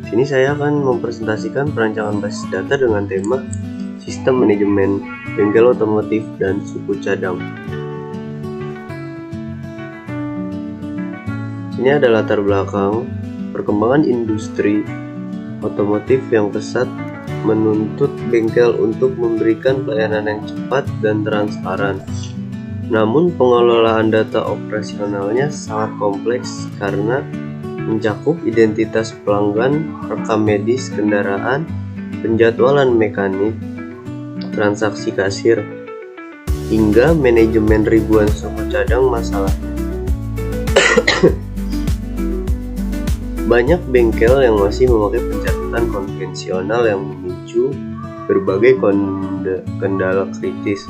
Sini saya akan mempresentasikan perancangan basis data dengan tema sistem manajemen bengkel otomotif dan suku cadang. Ini adalah latar belakang perkembangan industri otomotif yang pesat menuntut bengkel untuk memberikan pelayanan yang cepat dan transparan. Namun pengelolaan data operasionalnya sangat kompleks karena mencakup identitas pelanggan, rekam medis kendaraan, penjadwalan mekanik, transaksi kasir, hingga manajemen ribuan suku cadang masalah. Banyak bengkel yang masih memakai pencatatan konvensional yang memicu berbagai kendala kritis,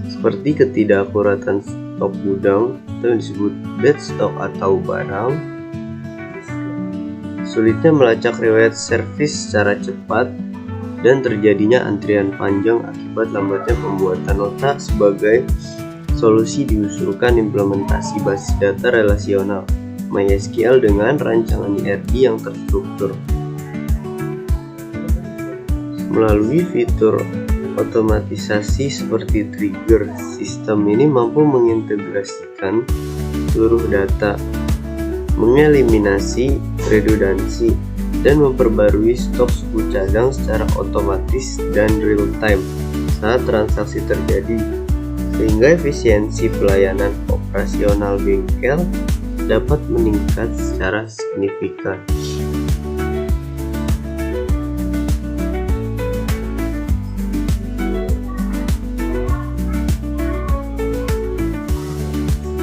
seperti ketidakakuratan stok gudang atau disebut dead stock atau barang, sulitnya melacak riwayat servis secara cepat, dan terjadinya antrian panjang akibat lambatnya pembuatan nota. Sebagai solusi diusulkan implementasi basis data relasional MySQL dengan rancangan IRD yang terstruktur. Melalui fitur otomatisasi seperti trigger, sistem ini mampu mengintegrasikan seluruh data, mengeliminasi redundansi, dan memperbarui stok suku cadang secara otomatis dan real time saat transaksi terjadi, sehingga efisiensi pelayanan operasional bengkel dapat meningkat secara signifikan.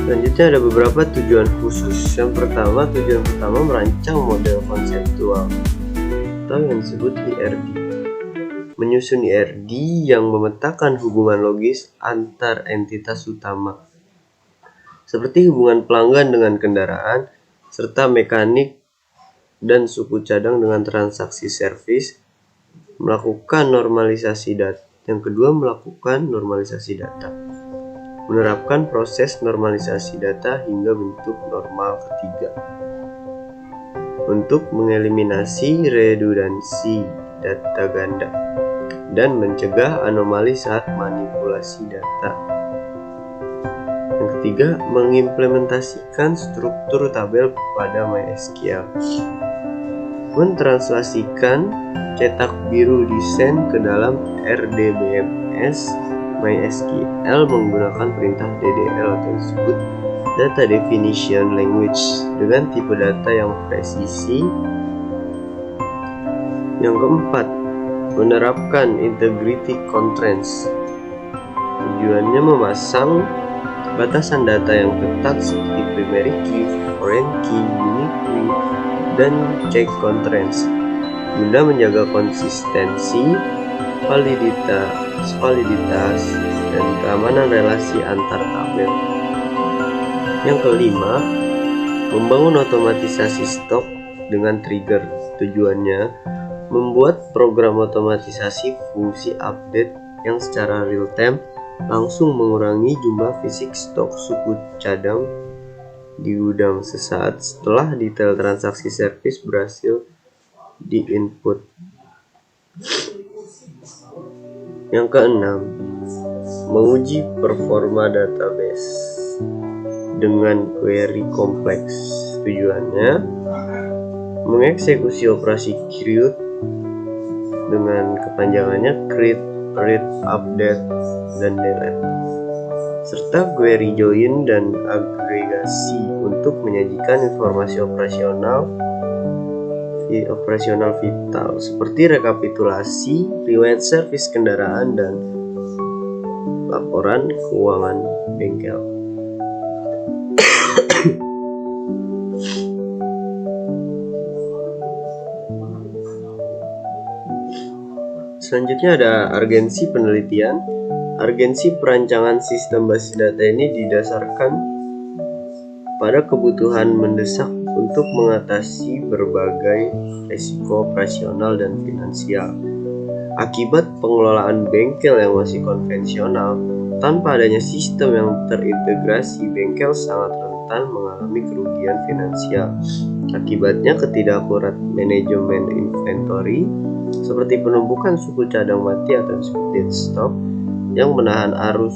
Selanjutnya ada beberapa tujuan khusus. Tujuan pertama merancang model konseptual atau yang disebut IRD. Menyusun IRD yang memetakan hubungan logis antar entitas utama, seperti hubungan pelanggan dengan kendaraan, serta mekanik dan suku cadang dengan transaksi servis. Melakukan normalisasi data. Yang kedua, melakukan normalisasi data. Menerapkan proses normalisasi data hingga bentuk normal ketiga untuk mengeliminasi redundansi data ganda dan mencegah anomali saat manipulasi data. Yang ketiga, mengimplementasikan struktur tabel pada MySQL. Mentranslasikan cetak biru desain ke dalam RDBMS MySQL menggunakan perintah DDL atau disebut Data Definition Language dengan tipe data yang presisi. Yang keempat, menerapkan integrity constraints. Tujuannya memasang batasan data yang ketat seperti primary key, foreign key, unique key, dan check constraints guna menjaga konsistensi, validitas, dan keamanan relasi antar tabel. Yang kelima, membangun otomatisasi stok dengan trigger. Tujuannya membuat program otomatisasi fungsi update yang secara real time langsung mengurangi jumlah fisik stok suku cadang di gudang sesaat setelah detail transaksi servis berhasil di-input. Yang keenam, menguji performa database dengan query kompleks. Tujuannya mengeksekusi operasi create dengan kepanjangannya create, read, update, dan delete, serta query join dan agregasi untuk menyajikan informasi operasional vital seperti rekapitulasi, riwayat servis kendaraan, dan laporan keuangan bengkel. Selanjutnya ada urgensi penelitian. Urgensi perancangan sistem basis data ini didasarkan pada kebutuhan mendesak untuk mengatasi berbagai risiko operasional dan finansial akibat pengelolaan bengkel yang masih konvensional. Tanpa adanya sistem yang terintegrasi, bengkel sangat rentan rentan mengalami kerugian finansial. Akibatnya ketidakakurat manajemen inventory seperti penumpukan suku cadang mati atau disebut dead stock yang menahan arus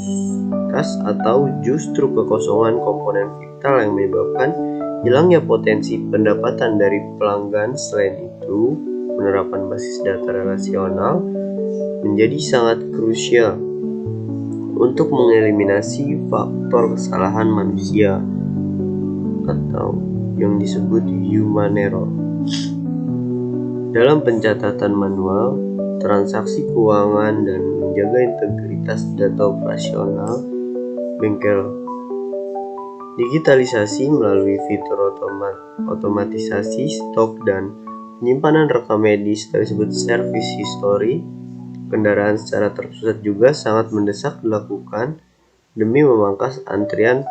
kas atau justru kekosongan komponen vital yang menyebabkan hilangnya potensi pendapatan dari pelanggan. Selain itu, penerapan basis data relasional menjadi sangat krusial untuk mengeliminasi faktor kesalahan manusia atau yang disebut human error dalam pencatatan manual transaksi keuangan dan menjaga integritas data operasional bengkel. Digitalisasi melalui fitur otomatisasi stok dan penyimpanan rekam medis disebut service history kendaraan secara terpusat juga sangat mendesak dilakukan demi memangkas antrian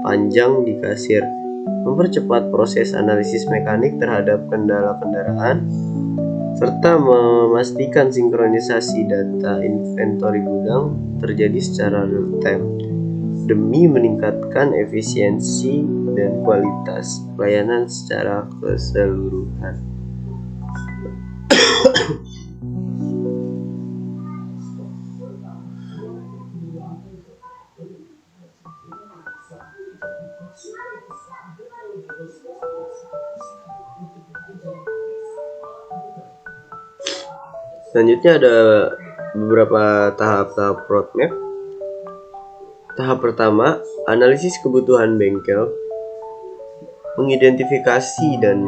panjang di kasir, mempercepat proses analisis mekanik terhadap kendala kendaraan, serta memastikan sinkronisasi data inventory gudang terjadi secara real time demi meningkatkan efisiensi dan kualitas pelayanan secara keseluruhan. Selanjutnya ada beberapa tahap-tahap roadmap. Tahap pertama, analisis kebutuhan bengkel, mengidentifikasi dan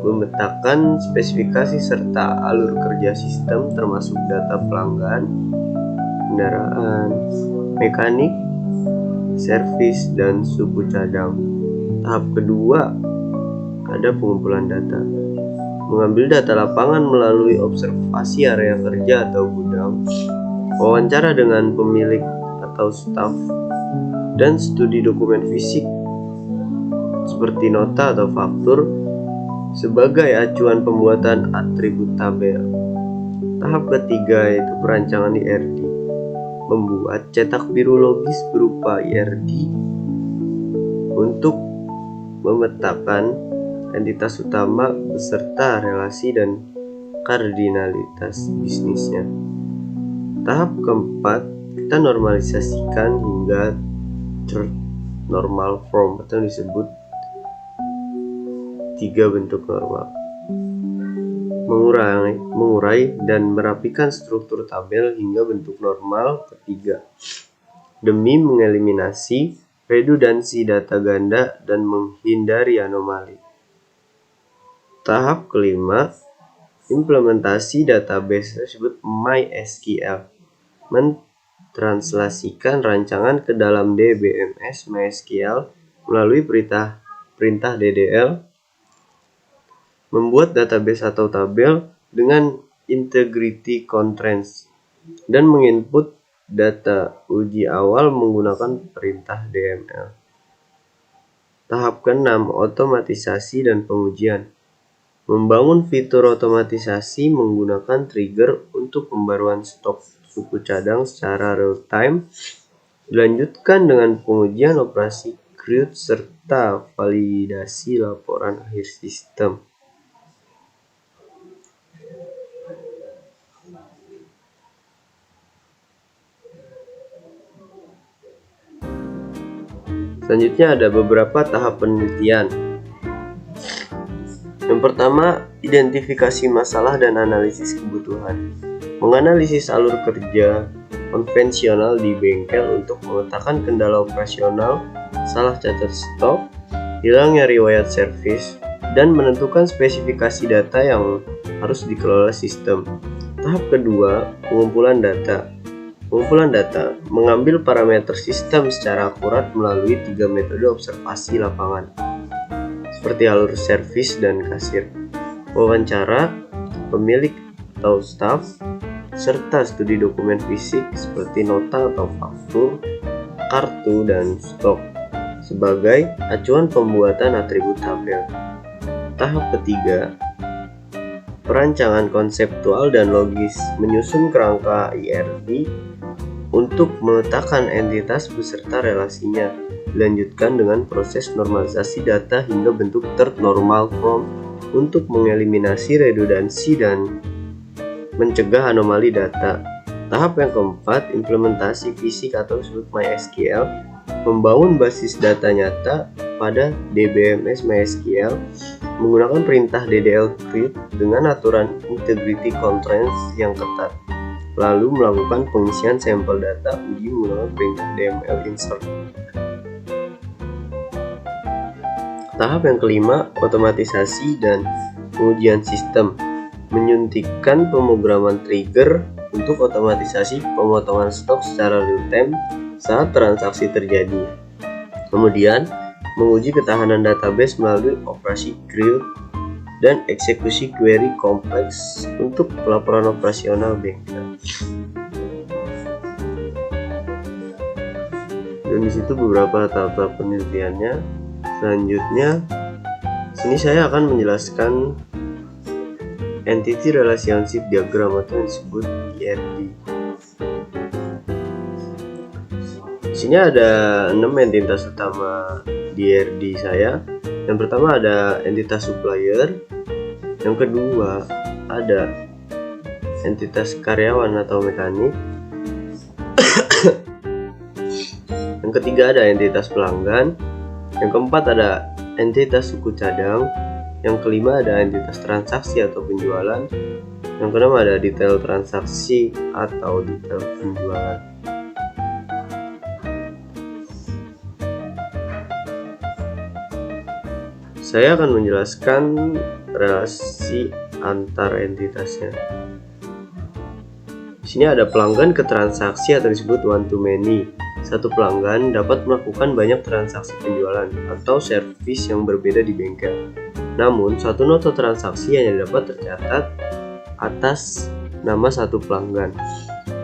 memetakan spesifikasi serta alur kerja sistem termasuk data pelanggan, kendaraan, mekanik, servis, dan suku cadang. Tahap kedua, ada pengumpulan data. Mengambil data lapangan melalui observasi area kerja atau gudang, wawancara dengan pemilik atau staf, dan studi dokumen fisik seperti nota atau faktur sebagai acuan pembuatan atribut tabel. Tahap ketiga yaitu perancangan IRD, membuat cetak biru logis berupa IRD untuk memetakan entitas utama beserta relasi dan kardinalitas bisnisnya. Tahap keempat, kita normalisasikan hingga third normal form atau disebut 3 bentuk normal. Mengurai dan merapikan struktur tabel hingga bentuk normal ketiga demi mengeliminasi redundansi data ganda dan menghindari anomali. Tahap kelima, implementasi database disebut MySQL, mentranslasikan rancangan ke dalam DBMS MySQL melalui perintah DDL, membuat database atau tabel dengan integrity constraints, dan menginput data uji awal menggunakan perintah DML. Tahap ke-6, otomatisasi dan pengujian. Membangun fitur otomatisasi menggunakan trigger untuk pembaruan stok suku cadang secara real time, dilanjutkan dengan pengujian operasi CRUD serta validasi laporan akhir sistem. Selanjutnya ada beberapa tahap penelitian. Yang pertama, identifikasi masalah dan analisis kebutuhan. Menganalisis alur kerja konvensional di bengkel untuk memetakan kendala operasional, salah catat stok, hilangnya riwayat servis, dan menentukan spesifikasi data yang harus dikelola sistem. Tahap kedua, pengumpulan data. Pengumpulan data mengambil parameter sistem secara akurat melalui 3 metode observasi lapangan, seperti alur servis dan kasir, wawancara, pemilik atau staf, serta studi dokumen fisik seperti nota atau faktur, kartu, dan stok sebagai acuan pembuatan atribut tabel. Tahap ketiga, perancangan konseptual dan logis, menyusun kerangka IRD, untuk meletakkan entitas beserta relasinya. Dilanjutkan dengan proses normalisasi data hingga bentuk third normal form untuk mengeliminasi redundansi dan mencegah anomali data. Tahap yang keempat, implementasi fisik atau disebut MySQL, membangun basis data nyata pada DBMS MySQL menggunakan perintah DDL create dengan aturan integrity constraints yang ketat. Lalu melakukan pengisian sampel data uji menggunakan perintah DML insert. Tahap yang kelima, otomatisasi dan pengujian sistem, menyuntikkan pemrograman trigger untuk otomatisasi pemotongan stok secara real time saat transaksi terjadi. Kemudian, menguji ketahanan database melalui operasi create dan eksekusi query kompleks untuk pelaporan operasional bengkel. Dan di situ beberapa tahap-tahap penelitiannya. Selanjutnya, sini saya akan menjelaskan Entity Relationship Diagram atau yang disebut ERD. Di sini ada 6 entitas utama di ERD saya. Yang pertama ada entitas supplier, yang kedua ada entitas karyawan atau mekanik, yang ketiga ada entitas pelanggan, yang keempat ada entitas suku cadang, yang kelima ada entitas transaksi atau penjualan, yang keenam ada detail transaksi atau detail penjualan. Saya akan menjelaskan relasi antar entitasnya. Di sini ada pelanggan ke transaksi atau disebut one to many. Satu pelanggan dapat melakukan banyak transaksi penjualan atau servis yang berbeda di bengkel. Namun, satu nota transaksi hanya dapat tercatat atas nama satu pelanggan.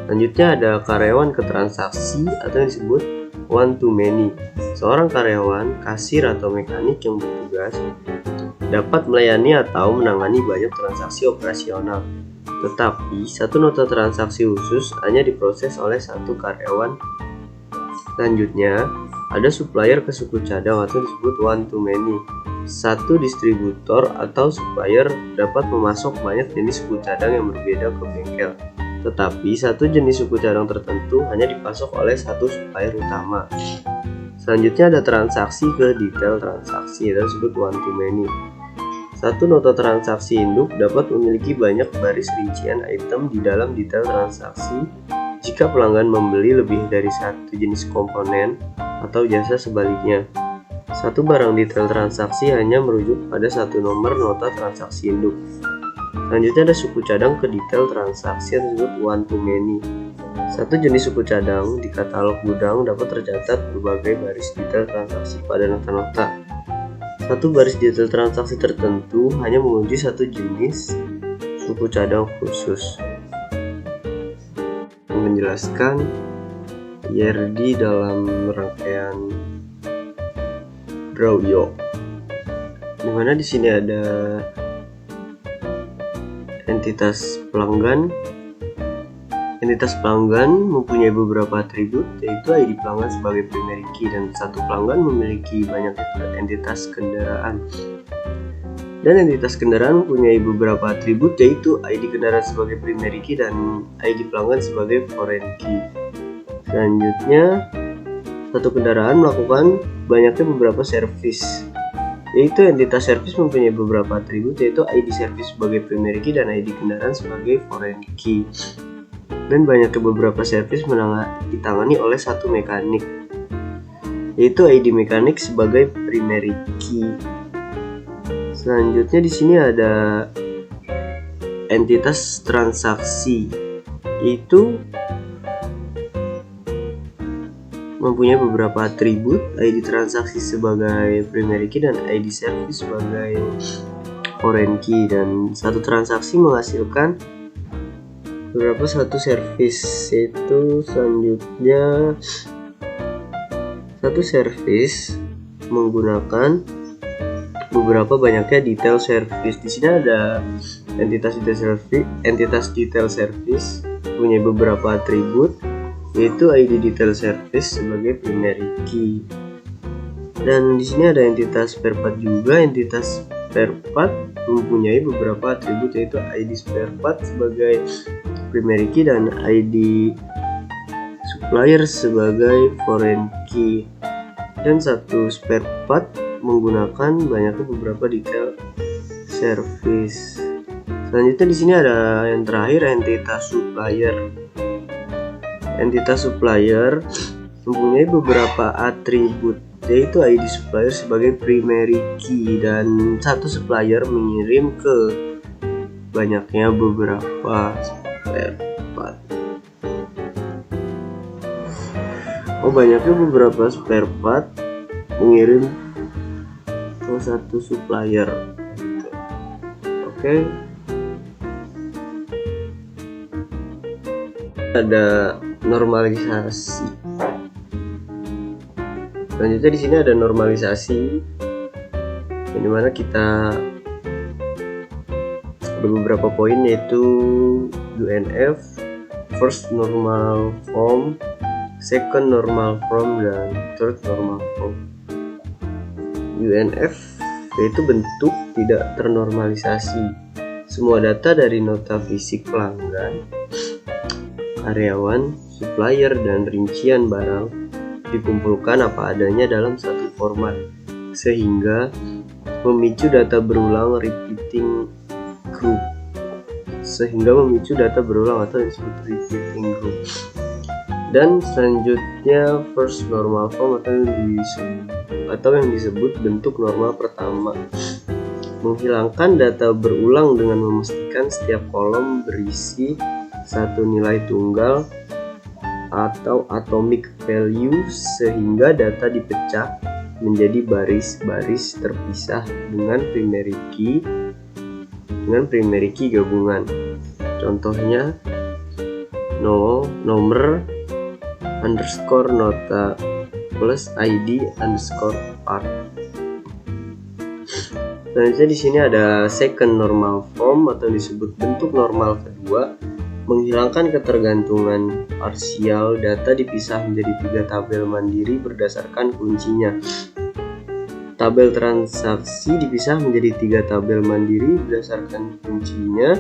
Selanjutnya ada karyawan ke transaksi atau yang disebut one to many. Seorang karyawan, kasir atau mekanik yang bertugas dapat melayani atau menangani banyak transaksi operasional. Tetapi satu nota transaksi khusus hanya diproses oleh satu karyawan. Selanjutnya ada supplier ke suku cadang atau disebut one to many. Satu distributor atau supplier dapat memasok banyak jenis suku cadang yang berbeda ke bengkel. Tetapi satu jenis suku cadang tertentu hanya dipasok oleh satu supplier utama. Selanjutnya ada transaksi ke detail transaksi atau disebut one to many. Satu nota transaksi induk dapat memiliki banyak baris rincian item di dalam detail transaksi jika pelanggan membeli lebih dari satu jenis komponen atau jasa sebaliknya. Satu barang detail transaksi hanya merujuk pada satu nomor nota transaksi induk. Selanjutnya ada suku cadang ke detail transaksi atau disebut one to many. Satu jenis suku cadang di katalog gudang dapat tercatat berbagai baris detail transaksi pada nota-nota. Satu baris detail transaksi tertentu hanya menguji satu jenis suku cadang khusus. Menjelaskan ERD dalam rangkaian Brouillot, dimana di sini ada entitas pelanggan. Entitas pelanggan mempunyai beberapa atribut, yaitu ID pelanggan sebagai primary key, dan satu pelanggan memiliki banyak entitas kendaraan. Dan entitas kendaraan mempunyai beberapa atribut, yaitu ID kendaraan sebagai primary key dan ID pelanggan sebagai foreign key. Selanjutnya, satu kendaraan melakukan banyaknya beberapa servis, yaitu entitas servis mempunyai beberapa atribut, yaitu ID servis sebagai primary key dan ID kendaraan sebagai foreign key. Dan banyaknya beberapa servis ditangani oleh satu mekanik, yaitu ID mekanik sebagai primary key. Selanjutnya di sini ada entitas transaksi, yaitu mempunyai beberapa atribut, ID transaksi sebagai primary key dan ID service sebagai foreign key, dan satu transaksi menghasilkan beberapa satu service, yaitu selanjutnya satu service menggunakan beberapa banyaknya detail service. Di sini ada entitas detail service punya beberapa atribut, yaitu ID detail service sebagai primary key. Dan di sini ada entitas spare part juga. Entitas spare part mempunyai beberapa atribut, yaitu ID spare part sebagai primary key dan ID supplier sebagai foreign key. Dan satu spare part menggunakan banyaknya beberapa detail service. Selanjutnya di sini ada yang terakhir, entitas supplier. Entitas supplier mempunyai beberapa atribut, yaitu ID supplier sebagai primary key dan satu supplier mengirim ke banyaknya beberapa spare part. Banyaknya beberapa spare part mengirim ke satu supplier. Oke. Ada normalisasi. Selanjutnya di sini ada normalisasi, di mana kita ada beberapa poin, yaitu UNF, first normal form, second normal form, dan third normal form. UNF yaitu bentuk tidak ternormalisasi. Semua data dari nota fisik pelanggan, karyawan, supplier, dan rincian barang dikumpulkan apa adanya dalam satu format, sehingga memicu data berulang repeating group. Atau disebut repeating group. Dan selanjutnya first normal form atau yang disebut bentuk normal pertama, menghilangkan data berulang dengan memastikan setiap kolom berisi satu nilai tunggal atau atomic value, sehingga data dipecah menjadi baris-baris terpisah dengan primary key gabungan. Contohnya nomor underscore nota plus ID underscore part. Selanjutnya di sini ada second normal form atau disebut bentuk normal kedua, menghilangkan ketergantungan parsial, data dipisah menjadi 3 tabel mandiri berdasarkan kuncinya. Tabel transaksi dipisah menjadi 3 tabel mandiri berdasarkan kuncinya.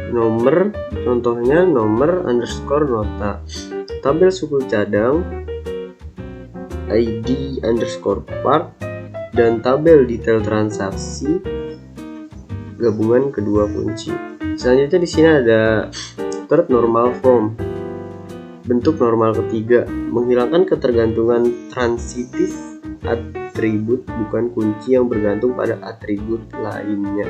Nomor, contohnya nomor underscore nota. Tabel suku cadang ID underscore part, dan tabel detail transaksi gabungan kedua kunci. Selanjutnya di sini ada third normal form, bentuk normal ketiga, menghilangkan ketergantungan transitif atribut bukan kunci yang bergantung pada atribut lainnya.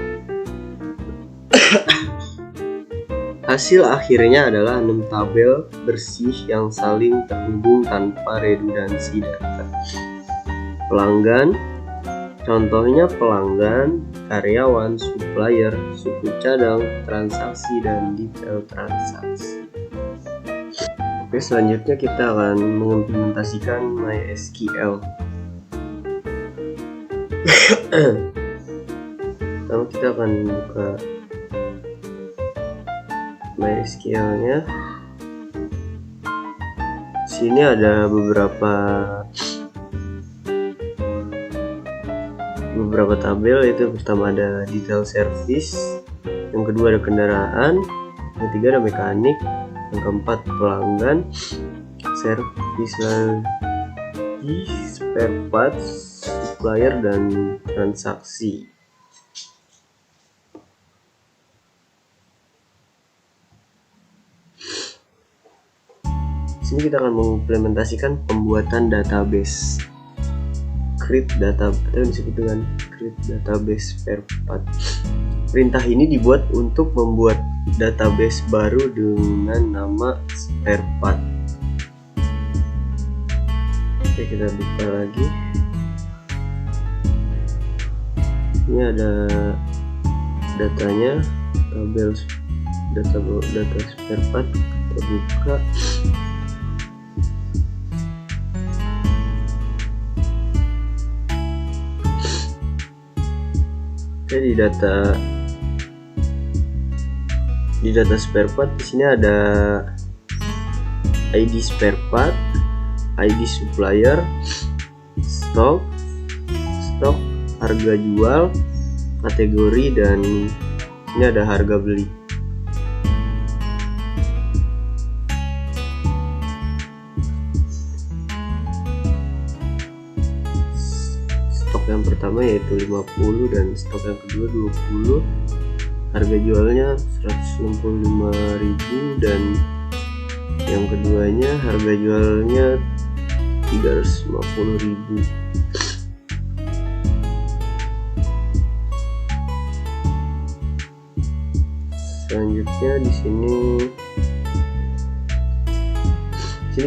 Hasil akhirnya adalah 6 tabel bersih yang saling terhubung tanpa redundansi data. Pelanggan, contohnya pelanggan, karyawan, supplier, suku cadang, transaksi, dan detail transaksi. Oke, selanjutnya kita akan mengimplementasikan MySQL. Pertama kita akan buka MySQL-nya. Sini ada beberapa tabel, yaitu pertama ada detail service, yang kedua ada kendaraan, yang ketiga ada mekanik, yang keempat pelanggan, service lagi, spare parts, supplier, dan transaksi. Sini kita akan mengimplementasikan pembuatan database, create data atau disebut dengan create database spare part. Perintah ini dibuat untuk membuat database baru dengan nama spare part. Oke, kita buka lagi. Ini ada datanya, tabel data spare part. Kita buka. Di data spare part di sini ada ID spare part, ID supplier, stok, harga jual, kategori, dan ini ada harga beli. Stok yang pertama yaitu 50 dan stok yang kedua 20. Harga jualnya 165.000 dan yang keduanya harga jualnya 350.000. Selanjutnya di sini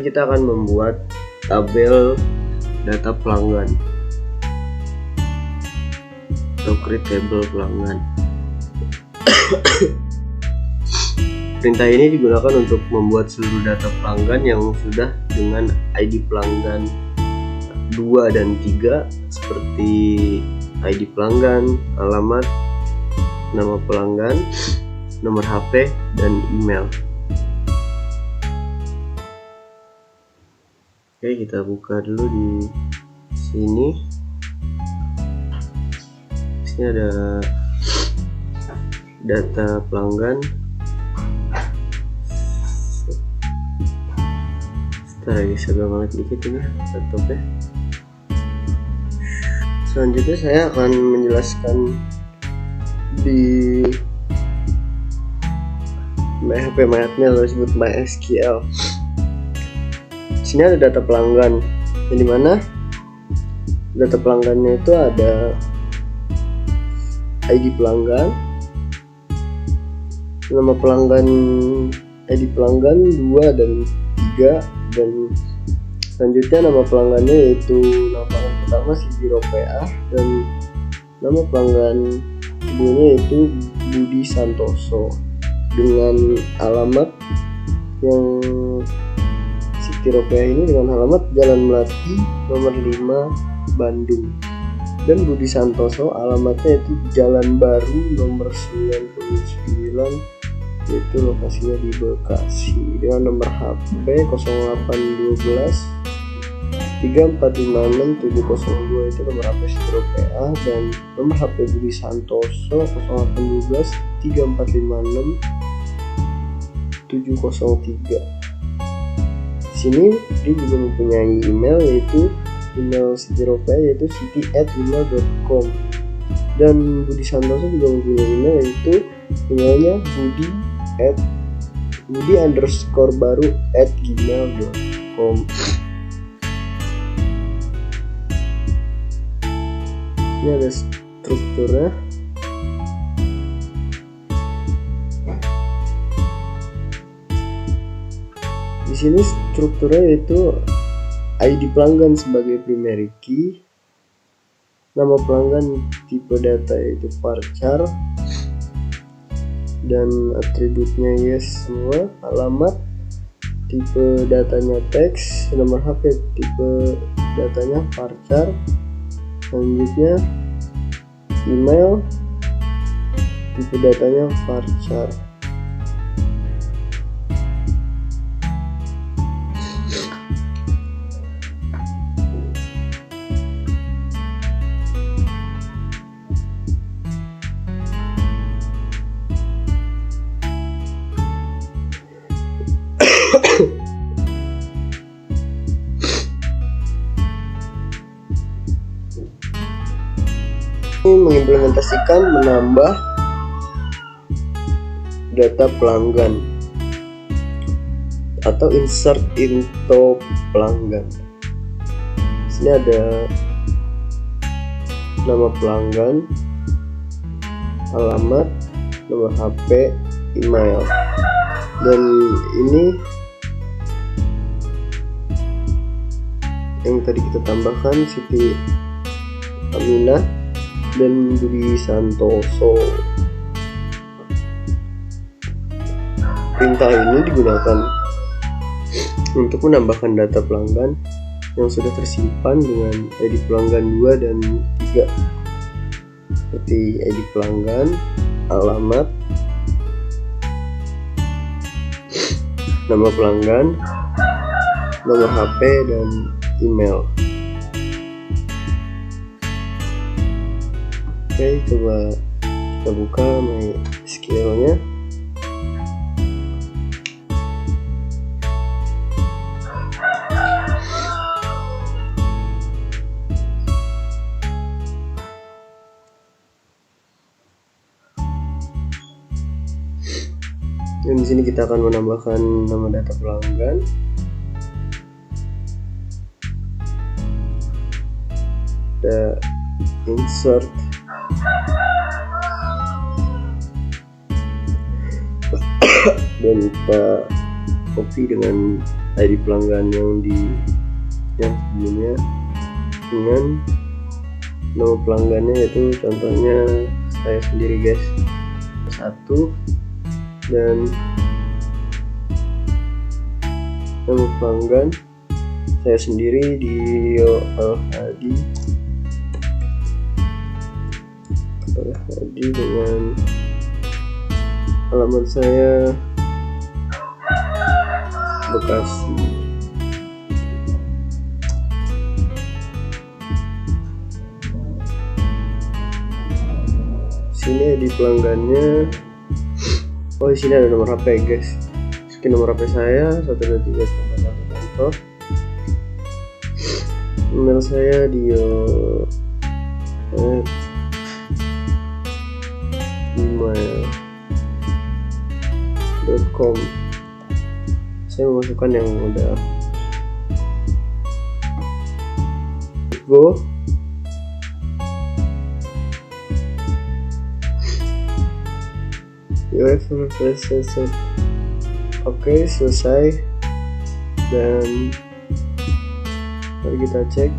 kita akan membuat tabel data pelanggan atau create table pelanggan. Perintah ini digunakan untuk membuat seluruh data pelanggan yang sudah dengan ID pelanggan 2 dan 3 seperti ID pelanggan, alamat, nama pelanggan, nomor HP, dan email. Oke, kita buka dulu di sini. Di sini ada data pelanggan. Sebentar lagi saya banget dikit ini laptopnya. Selanjutnya saya akan menjelaskan di MyHP/MyAdmin atau disebut MySQL. Di sini ada data pelanggan, yang dimana data pelanggannya itu ada ID pelanggan, nama pelanggan, ID pelanggan 2 dan 3, dan selanjutnya nama pelanggannya yaitu nama pelanggan pertama C0PA dan nama pelanggan keduanya yaitu Budi Santoso, dengan alamat yang C0PA ini dengan alamat Jalan Melati nomor 5 Bandung, dan Budi Santoso alamatnya itu Jalan Baru nomor 99 yaitu lokasinya di Bekasi, dengan nomor HP 0812 3456 702 itu nomor HP C0PA, dan nomor HP Budi Santoso 0812 3456 703. Di sini dia juga mempunyai email yaitu email C0PA yaitu siti@gmail.com, dan Budi Santoso juga mempunyai email yaitu emailnya budi_baru@gmail.com. Ini ada strukturnya. Di sini strukturnya yaitu ID pelanggan sebagai primary key, nama pelanggan tipe data yaitu varchar, dan atributnya yes semua, alamat, tipe datanya teks, nomor HP tipe datanya varchar, selanjutnya email tipe datanya varchar. Ini mengimplementasikan menambah data pelanggan atau insert into pelanggan. Di sini ada nama pelanggan, alamat, nomor HP, email, dan ini yang tadi kita tambahkan Siti Aminah dan Budi Santoso. Perintah ini digunakan untuk menambahkan data pelanggan yang sudah tersimpan dengan ID pelanggan 2 dan 3 seperti ID pelanggan, alamat, nama pelanggan, nomor HP dan email. Oke, coba kita buka MySQL-nya. Dan di sini kita akan menambahkan nama data pelanggan. Kita insert dan kita copy dengan ID pelanggan yang sebelumnya dengan nama pelanggannya, yaitu contohnya saya sendiri guys, 1, dan nama pelanggan saya sendiri Dio Alhadi dengan alamat saya Bekasi. Sini di pelanggannya, oh di sini ada nomor HP guys. Ini nomor HP saya 123 kantor. Email saya dio@gmail.com. Saya memasukkan yang udah go. Oke, selesai. Dan mari kita cek.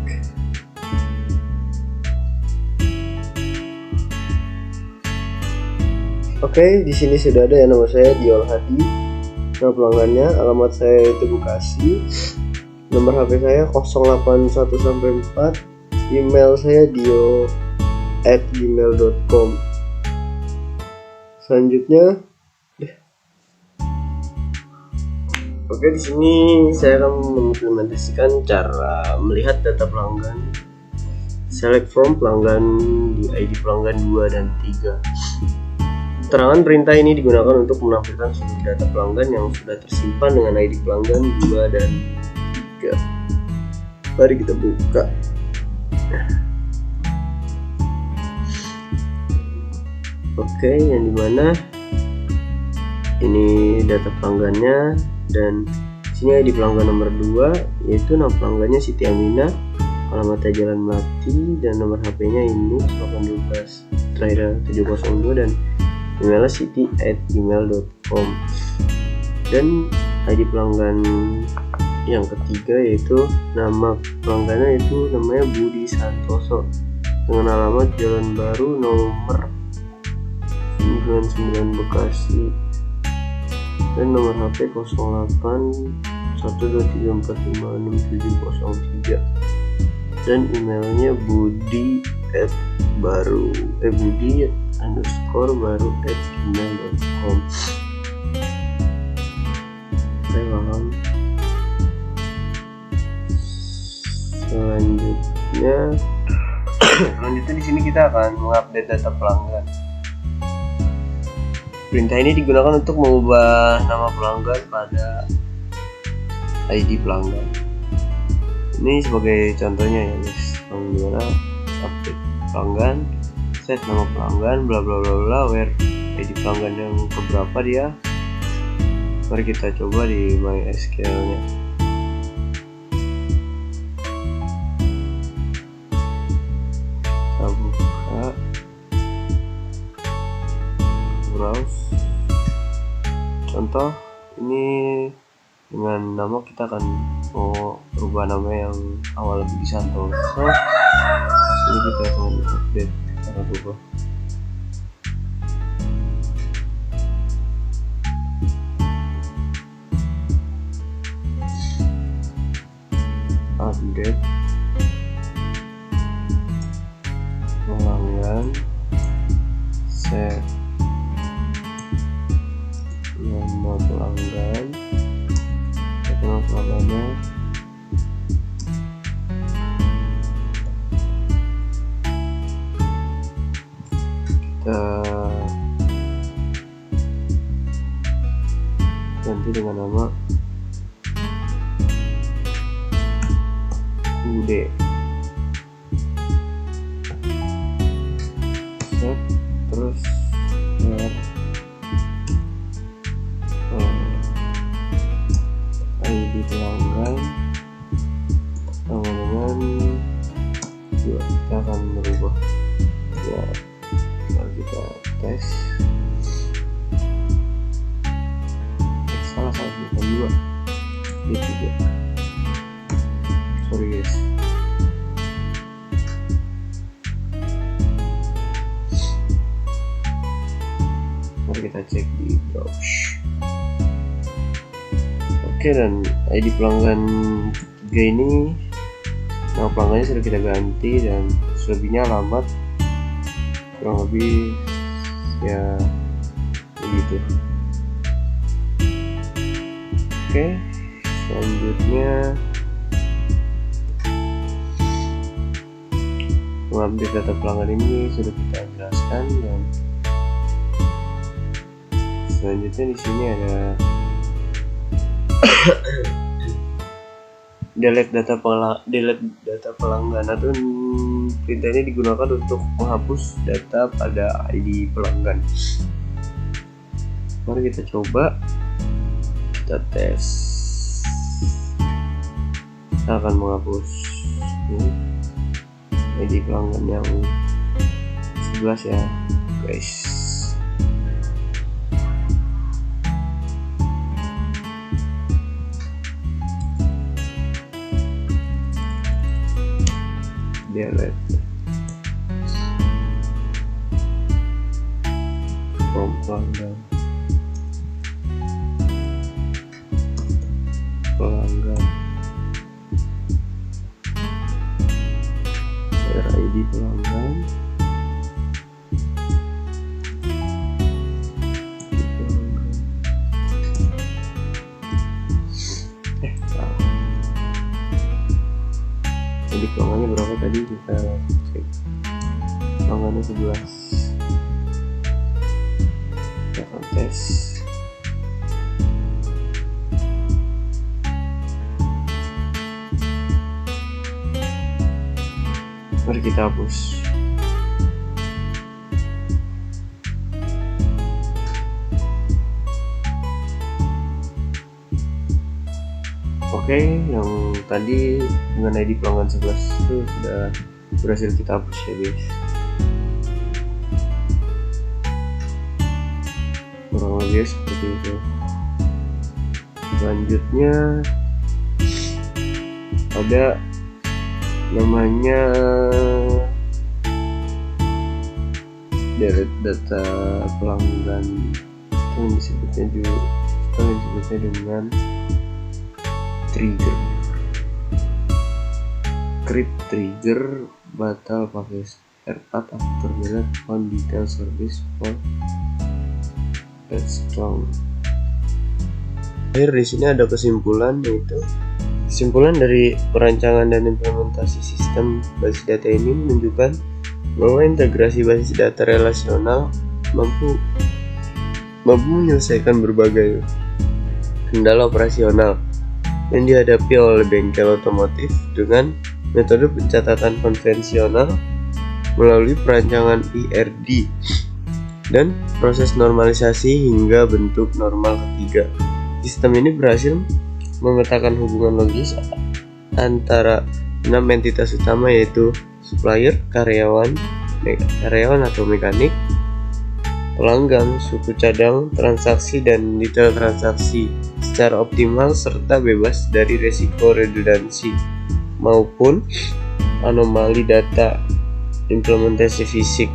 Oke, di sini sudah ada ya nama saya Dio Alhadi, nama pelanggannya, alamat saya itu Bekasi, nomor HP saya 081-4, email saya dio@gmail.com. Selanjutnya, oke, di sini saya akan mengimplementasikan cara melihat data pelanggan. Select from pelanggan di ID pelanggan 2 dan 3. Keterangan perintah ini digunakan untuk menampilkan seluruh data pelanggan yang sudah tersimpan dengan ID pelanggan 2 dan 3. Mari kita buka. Oke, yang dimana ini data pelanggannya, dan sini ID pelanggan nomor 2, yaitu nama pelanggannya Siti Amina, alamatnya Jalan Melati, dan nomor HP-nya ini 812 terakhir 702, dan emailnya siti@gmail.com. Dan ID pelanggan yang ketiga, yaitu nama pelanggannya itu namanya Budi Santoso dengan alamat Jalan Baru nomor 99 Bekasi, dan nomor HP 081234567003, dan emailnya budi_baru@gmail.com. Saya paham. Selanjutnya di sini kita akan mengupdate data pelanggan. Perintah ini digunakan untuk mengubah nama pelanggan pada ID pelanggan. Ini sebagai contohnya ya guys, bagaimana update pelanggan, set nama pelanggan, bla bla bla bla, where ID pelanggan yang keberapa dia. Mari kita coba di MySQL-nya. Kita buka, browse. Contoh ini dengan nama, kita akan mau rubah nama yang awal Budi Santoso. Ini kita akan update, kita akan rubah. Update pelanggan, set nama pelanggan, nama pelanggannya kita ganti dengan nama UD. Set, terus ID pelanggan sama dengan dua. Kita akan merubah ya, kalau kita tes salah kita dua di tiga, sorry guys. Mari kita cek di browse. Oke, dan ID pelanggan 3 ini, nama pelanggannya sudah kita ganti, dan selebihnya alamat kurang lebih ya begitu. Oke, selanjutnya mengambil data pelanggan ini sudah kita jelaskan, dan selanjutnya di sini ada delete data pelanggan, atau perintah ini digunakan untuk menghapus data pada ID pelanggan. Mari kita coba, kita tes. Kita akan menghapus ID pelanggan yang 11 ya guys. Delete from pelanggan ID pelanggan jadi pelanggannya berapa tadi, kita cek. Pelanggannya 11. Kita akan tes. Mari kita hapus. Oke, yang tadi dengan ID pelanggan 11 itu sudah berhasil kita hapus ya guys. Kurang lebih seperti itu. Selanjutnya ada namanya delete data pelanggan, yang disebutnya dengan trigger. Create trigger batal pakai R4 after delete on detail service for strong. Di sini ada kesimpulan, yaitu kesimpulan dari perancangan dan implementasi sistem basis data ini menunjukkan bahwa integrasi basis data relasional mampu menyelesaikan berbagai kendala operasional yang dihadapi oleh bengkel otomotif dengan metode pencatatan konvensional melalui perancangan IRD dan proses normalisasi hingga bentuk normal ketiga. Sistem ini berhasil memetakan hubungan logis antara 6 entitas utama, yaitu supplier, karyawan atau mekanik, pelanggan, suku cadang, transaksi, dan detail transaksi secara optimal serta bebas dari resiko redundansi maupun anomali data. Implementasi fisik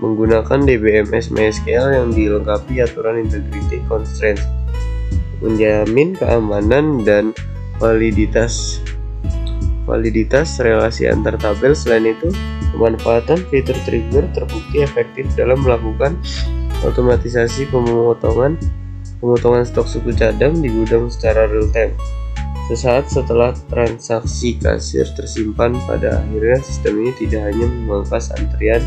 menggunakan DBMS MySQL yang dilengkapi aturan integrity constraints, menjamin keamanan dan validitas relasi antar tabel. Selain itu, pemanfaatan fitur trigger terbukti efektif dalam melakukan otomatisasi pemotongan stok suku cadang di gudang secara real time. Sesaat setelah transaksi kasir tersimpan, pada akhirnya sistem ini tidak hanya memangkas antrian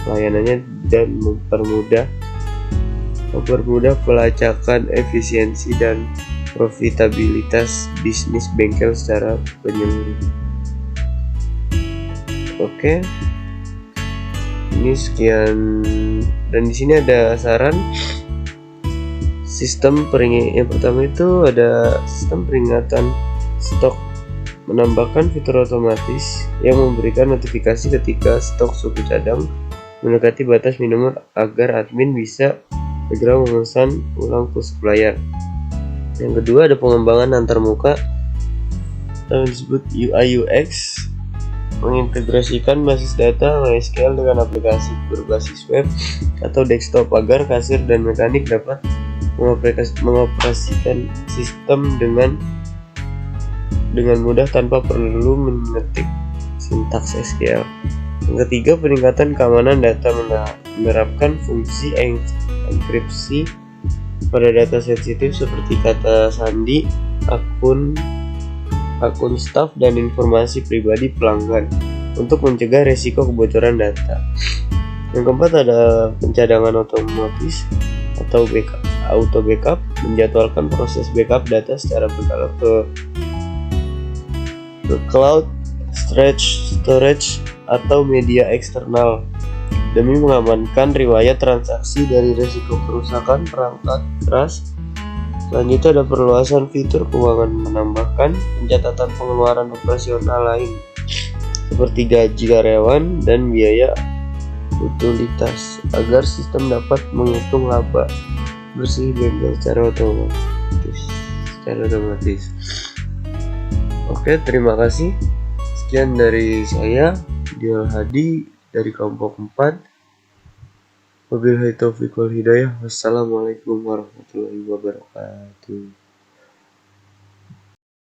layanannya dan mempermudah pelacakan efisiensi dan profitabilitas bisnis bengkel secara menyeluruh. Oke. Ini sekian, dan di sini ada saran yang pertama itu ada sistem peringatan stok, menambahkan fitur otomatis yang memberikan notifikasi ketika stok suku cadang mendekati batas minimum agar admin bisa segera memesan ulang ke supplier. Yang kedua ada pengembangan antarmuka yang disebut UI UX, mengintegrasikan basis data MySQL dengan aplikasi berbasis web atau desktop agar kasir dan mekanik dapat mengoperasikan sistem dengan mudah tanpa perlu mengetik sintaks SQL. Yang ketiga, peningkatan keamanan data, menerapkan fungsi enkripsi pada data sensitif seperti kata sandi, akun staf, dan informasi pribadi pelanggan untuk mencegah resiko kebocoran data. Yang keempat ada pencadangan otomatis atau auto backup, menjadwalkan proses backup data secara berkala ke cloud, storage atau media eksternal demi mengamankan riwayat transaksi dari risiko kerusakan perangkat keras. Selanjutnya ada perluasan fitur keuangan, menambahkan pencatatan pengeluaran operasional lain seperti gaji karyawan dan biaya utilitas agar sistem dapat menghitung laba bersih bengkel secara otomatis. Oke, terima kasih. Sekian dari saya, Dial Hadi dari kelompok 4. Wabillahi taufiq wal hidayah. Wassalamualaikum warahmatullahi wabarakatuh.